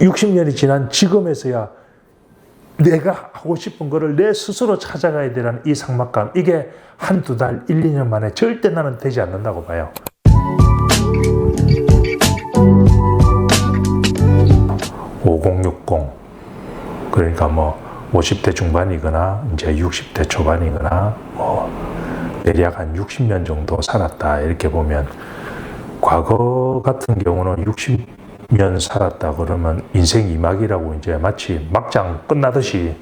60년이 지난 지금에서야 내가 하고 싶은 거를 내 스스로 찾아가야 되라는 이 삭막감, 이게 한두 달, 1, 2년 만에 절대 나는 되지 않는다고 봐요. (5060) 그러니까 뭐 50대 중반이거나 이제 60대 초반이거나 뭐 대략 한 60년 정도 살았다 이렇게 보면, 과거 같은 경우는 60년 살았다 그러면 인생 이막이라고 이제 마치 막장 끝나듯이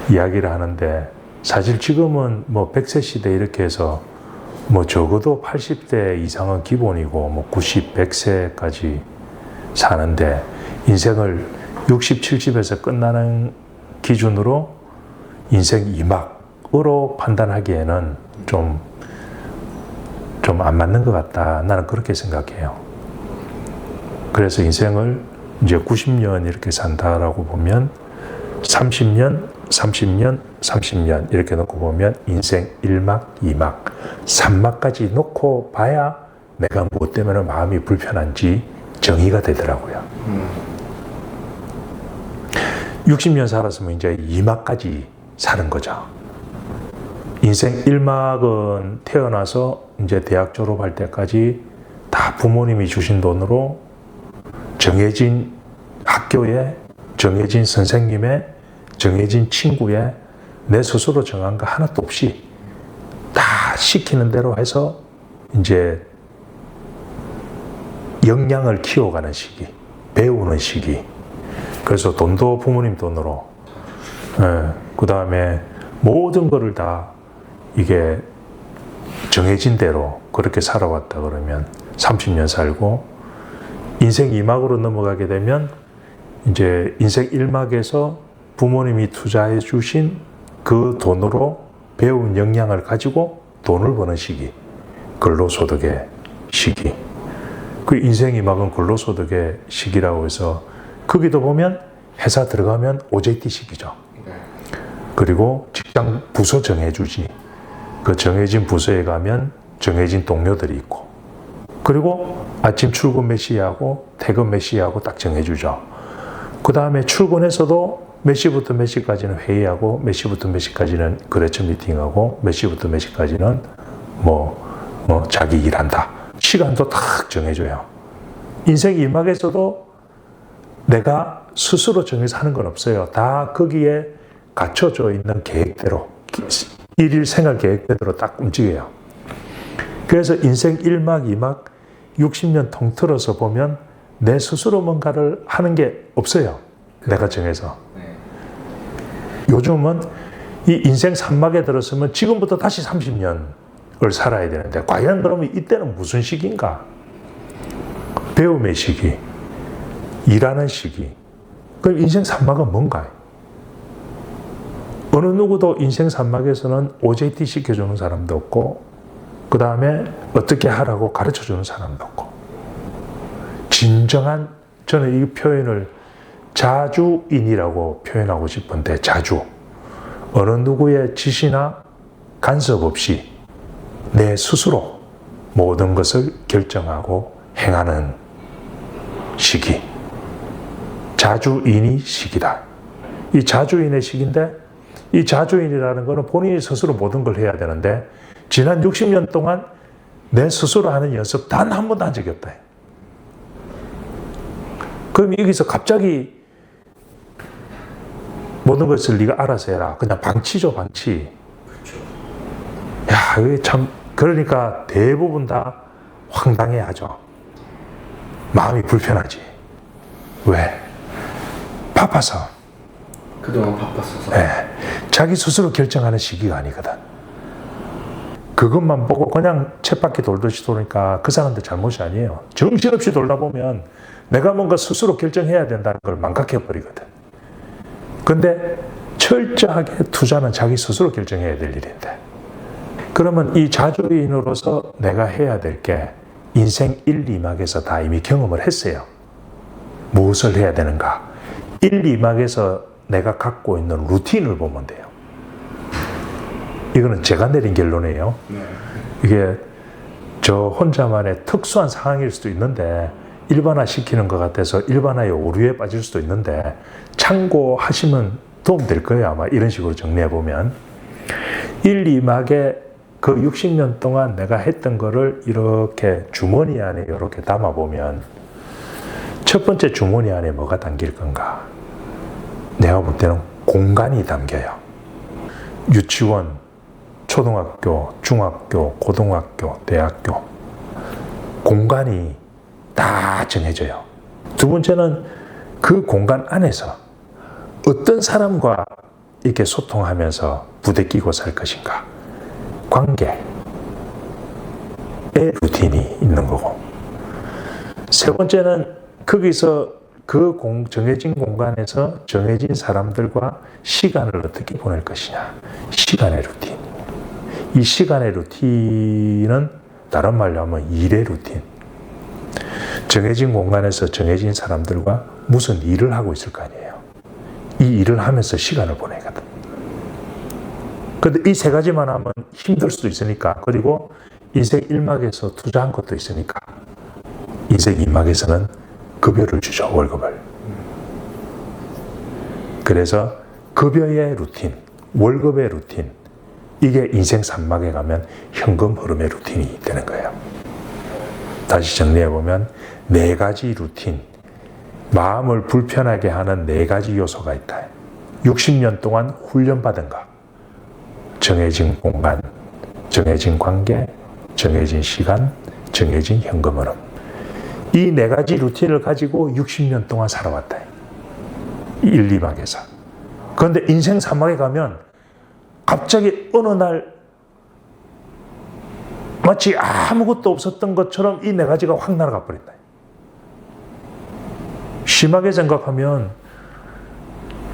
이야기를 하는데, 사실 지금은 뭐 100세 시대 이렇게 해서 뭐 적어도 80대 이상은 기본이고 뭐 90, 100세까지 사는데, 인생을 60, 70에서 끝나는 기준으로 인생 이막으로 판단하기에는 좀 안 맞는 것 같다. 나는 그렇게 생각해요. 그래서 인생을 이제 90년 이렇게 산다라고 보면 30년, 30년, 30년 이렇게 놓고 보면 인생 1막, 2막, 3막까지 놓고 봐야 내가 무엇 때문에 마음이 불편한지 정의가 되더라고요. 60년 살았으면 이제 2막까지 사는 거죠. 인생 1막은 태어나서 이제 대학 졸업할 때까지 다 부모님이 주신 돈으로 정해진 학교에, 정해진 선생님의, 정해진 친구의, 내 스스로 정한 거 하나도 없이 다 시키는 대로 해서 이제 역량을 키워가는 시기, 배우는 시기. 그래서 돈도 부모님 돈으로, 그 다음에 모든 거를 다 이게 정해진 대로 그렇게 살아왔다 그러면 30년 살고, 인생 2막으로 넘어가게 되면 이제 인생 1막에서 부모님이 투자해 주신 그 돈으로 배운 역량을 가지고 돈을 버는 시기, 근로소득의 시기. 그 인생 2막은 근로소득의 시기라고 해서, 거기도 보면 회사 들어가면 OJT 시기죠. 그리고 직장 부서 정해주지. 그 정해진 부서에 가면 정해진 동료들이 있고, 그리고 아침 출근 몇 시에 하고 퇴근 몇 시에 하고 딱 정해주죠. 그 다음에 출근해서도 몇 시부터 몇 시까지는 회의하고, 몇 시부터 몇 시까지는 거래처 미팅하고, 몇 시부터 몇 시까지는 뭐 자기 일한다. 시간도 딱 정해줘요. 인생 2막에서도 내가 스스로 정해서 하는 건 없어요. 다 거기에 갖춰져 있는 계획대로, 일일 생활 계획대로 딱 움직여요. 그래서 인생 1막, 2막, 60년 통틀어서 보면 내 스스로 뭔가를 하는 게 없어요. 내가 정해서. 요즘은 이 인생 3막에 들었으면 지금부터 다시 30년을 살아야 되는데, 과연 그러면 이때는 무슨 시기인가? 배움의 시기, 일하는 시기. 그럼 인생 3막은 뭔가요? 어느 누구도 인생 3막에서는 OJT 시켜주는 사람도 없고, 그 다음에 어떻게 하라고 가르쳐주는 사람도 없고, 진정한, 저는 이 표현을 자주인이라고 표현하고 싶은데, 자주. 어느 누구의 지시나 간섭 없이 내 스스로 모든 것을 결정하고 행하는 시기. 자주인이 시기다. 이 자주인의 시기인데, 이 자주인이라는 것은 본인이 스스로 모든 걸 해야 되는데, 지난 60년 동안 내 스스로 하는 연습 단 한 번도 한 적이 없다. 그럼 여기서 갑자기 모든 것을 네가 알아서 해라. 그냥 방치죠, 방치. 야, 이게 참, 그러니까 대부분 다 황당해 하죠. 마음이 불편하지. 왜? 바빠서. 그동안 바빴어서. 네. 자기 스스로 결정하는 시기가 아니거든. 그것만 보고 그냥 쳇바퀴 돌듯이 도니까 그 사람들 잘못이 아니에요. 정신없이 돌다 보면 내가 뭔가 스스로 결정해야 된다는 걸 망각해버리거든. 근데 철저하게 투자는 자기 스스로 결정해야 될 일인데, 그러면 이 자주인으로서 내가 해야 될 게 인생 1, 2막에서 다 이미 경험을 했어요. 무엇을 해야 되는가? 1, 2막에서 내가 갖고 있는 루틴을 보면 돼요. 이거는 제가 내린 결론이에요. 이게 저 혼자만의 특수한 상황일 수도 있는데, 일반화시키는 것 같아서 일반화의 오류에 빠질 수도 있는데 참고하시면 도움될 거예요. 아마 이런 식으로 정리해보면 1, 2막에 그 60년 동안 내가 했던 거를 이렇게 주머니 안에 이렇게 담아보면 첫 번째 주머니 안에 뭐가 담길 건가? 내가 볼 때는 공간이 담겨요. 유치원, 초등학교, 중학교, 고등학교, 대학교 공간이 다 정해져요. 두 번째는 그 공간 안에서 어떤 사람과 이렇게 소통하면서 부대끼고 살 것인가. 관계의 루틴이 있는 거고. 세 번째는 거기서 그 정해진 공간에서 정해진 사람들과 시간을 어떻게 보낼 것이냐. 시간의 루틴. 이 시간의 루틴은 다른 말로 하면 일의 루틴. 정해진 공간에서 정해진 사람들과 무슨 일을 하고 있을 거 아니에요. 이 일을 하면서 시간을 보내거든. 근데 이 세 가지만 하면 힘들 수도 있으니까, 그리고 인생 1막에서 투자한 것도 있으니까 인생 2막에서는 급여를 주죠. 월급을. 그래서 급여의 루틴, 월급의 루틴, 이게 인생 3막에 가면 현금 흐름의 루틴이 되는 거예요. 다시 정리해보면 4가지 루틴, 마음을 불편하게 하는 4가지 요소가 있다. 60년 동안 훈련받은 것, 정해진 공간, 정해진 관계, 정해진 시간, 정해진 현금 흐름. 이 4가지 루틴을 가지고 60년 동안 살아왔다. 1, 2막에서. 그런데 인생 3막에 가면 갑자기 어느 날 마치 아무것도 없었던 것처럼 이 4가지가 확 날아가 버린다. 심하게 생각하면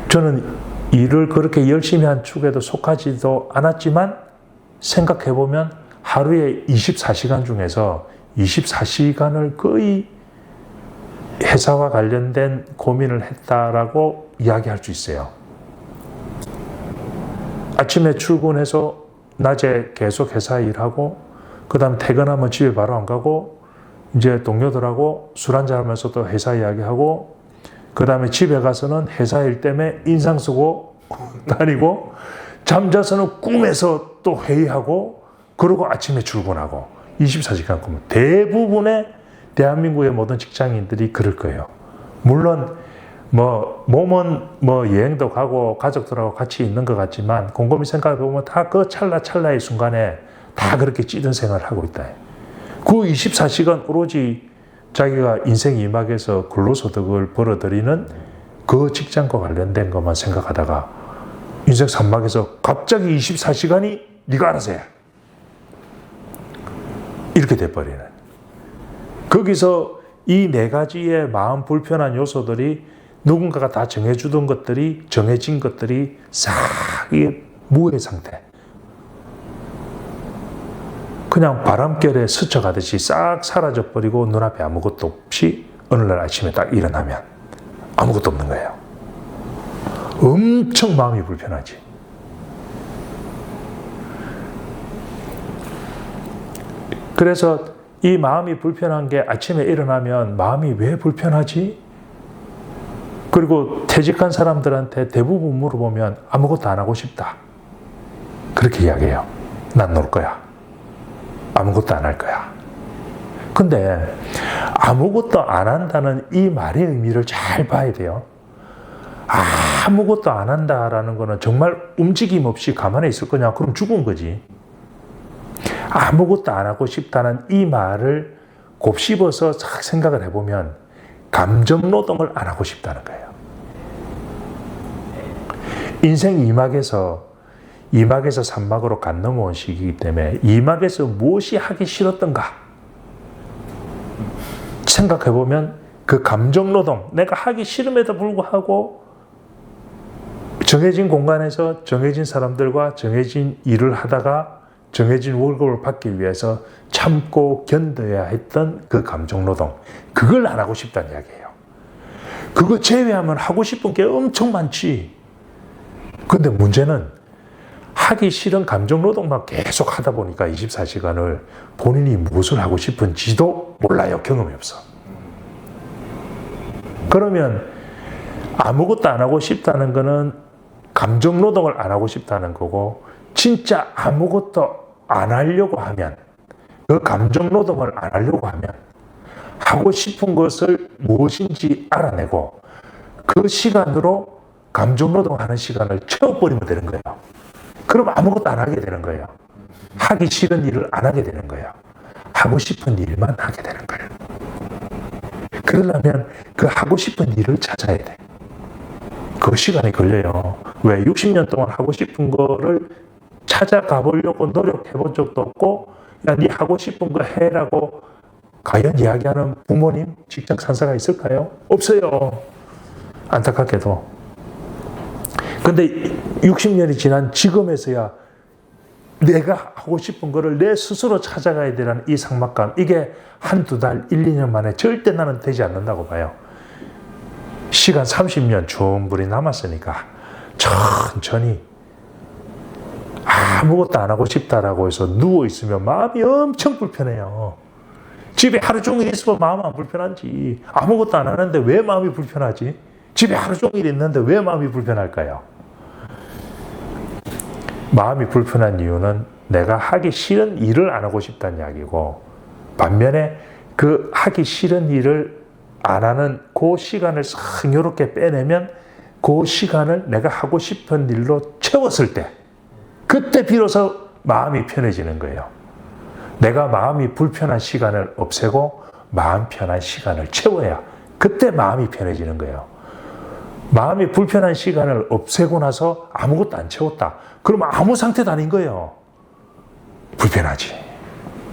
저는 일을 그렇게 열심히 한 축에도 속하지도 않았지만 생각해보면 하루에 24시간 중에서 24시간을 거의 회사와 관련된 고민을 했다라고 이야기할 수 있어요. 아침에 출근해서 낮에 계속 회사 일하고 그 다음 퇴근하면 집에 바로 안 가고 이제 동료들하고 술 한잔 하면서 또 회사 이야기하고 그 다음에 집에 가서는 회사 일 때문에 인상 쓰고 다니고 잠자서는 꿈에서 또 회의하고 그러고 아침에 출근하고 24시간 근무. 대부분의 대한민국의 모든 직장인들이 그럴 거예요. 물론 몸은 여행도 가고 가족들하고 같이 있는 것 같지만 곰곰이 생각해 보면 다 그 찰나의 순간에 다 그렇게 찌든 생활을 하고 있다. 그 24시간 오로지 자기가 인생 2막에서 근로소득을 벌어들이는 그 직장과 관련된 것만 생각하다가 인생 3막에서 갑자기 24시간이 네가 알아서 해. 이렇게 돼버리는. 거기서 이 4가지의 마음 불편한 요소들이 누군가가 다 정해주던 것들이, 정해진 것들이 싹 무의 상태. 그냥 바람결에 스쳐가듯이 싹 사라져버리고 눈앞에 아무것도 없이 어느 날 아침에 딱 일어나면 아무것도 없는 거예요. 엄청 마음이 불편하지. 그래서 이 마음이 불편한 게 아침에 일어나면 마음이 왜 불편하지? 그리고 퇴직한 사람들한테 대부분 물어보면 아무것도 안 하고 싶다. 그렇게 이야기해요. 난 놀 거야. 아무것도 안 할 거야. 근데 아무것도 안 한다는 이 말의 의미를 잘 봐야 돼요. 아무것도 안 한다라는 거는 정말 움직임 없이 가만히 있을 거냐? 그럼 죽은 거지. 아무것도 안 하고 싶다는 이 말을 곱씹어서 싹 생각을 해보면 감정 노동을 안 하고 싶다는 거예요. 인생 2막에서 3막으로 간 넘어온 시기이기 때문에 2막에서 무엇이 하기 싫었던가 생각해보면 그 감정 노동, 내가 하기 싫음에도 불구하고 정해진 공간에서 정해진 사람들과 정해진 일을 하다가 정해진 월급을 받기 위해서 참고 견뎌야 했던 그 감정 노동, 그걸 안 하고 싶다는 이야기예요. 그거 제외하면 하고 싶은 게 엄청 많지. 근데 문제는 하기 싫은 감정 노동만 계속 하다 보니까 24시간을 본인이 무엇을 하고 싶은지도 몰라요. 경험이 없어. 그러면 아무것도 안 하고 싶다는 거는 감정 노동을 안 하고 싶다는 거고, 진짜 아무것도 안 하려고 하면, 그 감정 노동을 안 하려고 하면 하고 싶은 것을 무엇인지 알아내고 그 시간으로 감정 노동하는 시간을 채워버리면 되는 거예요. 그럼 아무것도 안 하게 되는 거예요. 하기 싫은 일을 안 하게 되는 거예요. 하고 싶은 일만 하게 되는 거예요. 그러려면 그 하고 싶은 일을 찾아야 돼. 그 시간이 걸려요. 왜? 60년 동안 하고 싶은 거를 찾아가 보려고 노력해 본 적도 없고, 야, 네 하고 싶은 거 해라고 과연 이야기하는 부모님, 직장 상사가 있을까요? 없어요. 안타깝게도. 근데 60년이 지난 지금에서야 내가 하고 싶은 거를 내 스스로 찾아가야 되는 이 삭막감, 이게 한두 달, 1, 2년 만에 절대 나는 되지 않는다고 봐요. 시간 30년 충분히 남았으니까 천천히 아무것도 안 하고 싶다라고 해서 누워있으면 마음이 엄청 불편해요. 집에 하루 종일 있으면 마음 안 불편한지. 아무것도 안 하는데 왜 마음이 불편하지? 집에 하루 종일 있는데 왜 마음이 불편할까요? 마음이 불편한 이유는 내가 하기 싫은 일을 안 하고 싶다는 이야기고, 반면에 그 하기 싫은 일을 안 하는 그 시간을 성유롭게 빼내면 그 시간을 내가 하고 싶은 일로 채웠을 때, 그때 비로소 마음이 편해지는 거예요. 내가 마음이 불편한 시간을 없애고 마음 편한 시간을 채워야 그때 마음이 편해지는 거예요. 마음이 불편한 시간을 없애고 나서 아무것도 안 채웠다. 그러면 아무 상태도 아닌 거예요. 불편하지.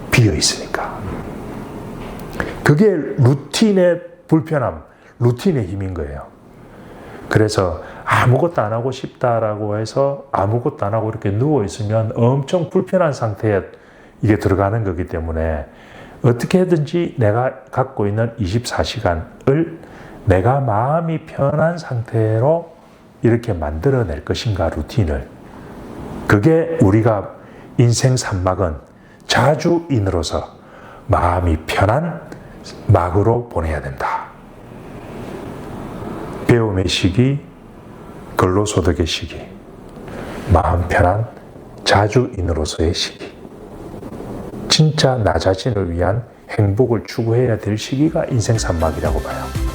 비어 있으니까. 그게 루틴의 불편함, 루틴의 힘인 거예요. 그래서 아무것도 안 하고 싶다라고 해서 아무것도 안 하고 이렇게 누워 있으면 엄청 불편한 상태에 이게 들어가는 거기 때문에 어떻게든지 내가 갖고 있는 24시간을 내가 마음이 편한 상태로 이렇게 만들어낼 것인가, 루틴을. 그게 우리가 인생 산막은 자주인으로서 마음이 편한 막으로 보내야 된다. 배움의 시기, 근로소득의 시기, 마음 편한 자주인으로서의 시기. 진짜 나 자신을 위한 행복을 추구해야 될 시기가 인생 산막이라고 봐요.